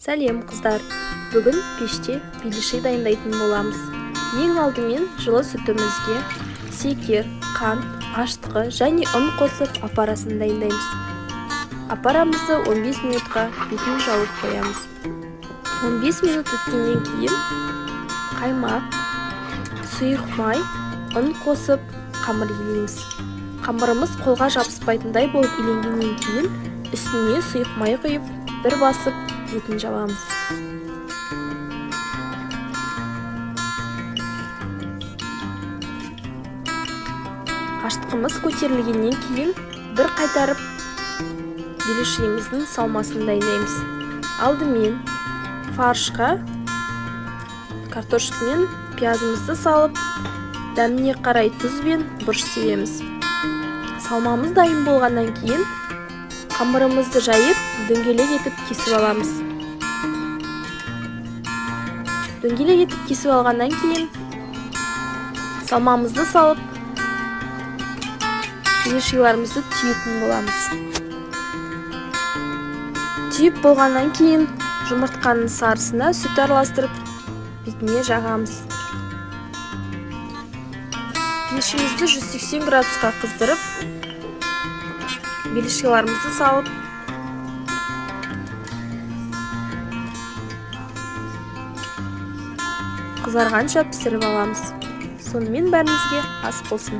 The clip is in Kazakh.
Сәлем қыздар, бүгін пеште белішей дайындайтын боламыз. Ең алдымен жылы сүтімізге секер, қант, аштығы және ұн қосып апарасын дайындаймыз. Апарамызды 15 минутқа бетін жауып қоямыз. 15 минут өткеннен кейін қаймақ, сұйық май, ұн қосып қамыр илейміз. Қамырымыз қолға жабыспайтындай болып иленгеннен кейін үстіне сұйық май құйып, бір басып бетін жабамыз. Аштығымыз көтерілгеннен кейін бір қайтарып белішейіміздің салмасын дайындаймыз. Алдымен фаршқа картошка мен пиязымызды салып, дәміне қарай тұз бен бұрыш себеміз. Салмамыз дайын болғаннан кейін қамырымызды жайып, дөңгелек етіп кесіп аламыз. Дөңгелек етіп кесіп алғаннан кейін салмамызды салып, белішейлерімізді түйетін боламыз. Түйіп болғаннан кейін жұмыртқаның сарысына сүт араластырып, бетіне жағамыз. Пешімізді 180 градусқа қыздырып, белішелерімізді салып, қызарғанша пісіріп аламыз. Сонымен бәрімізге ас болсын.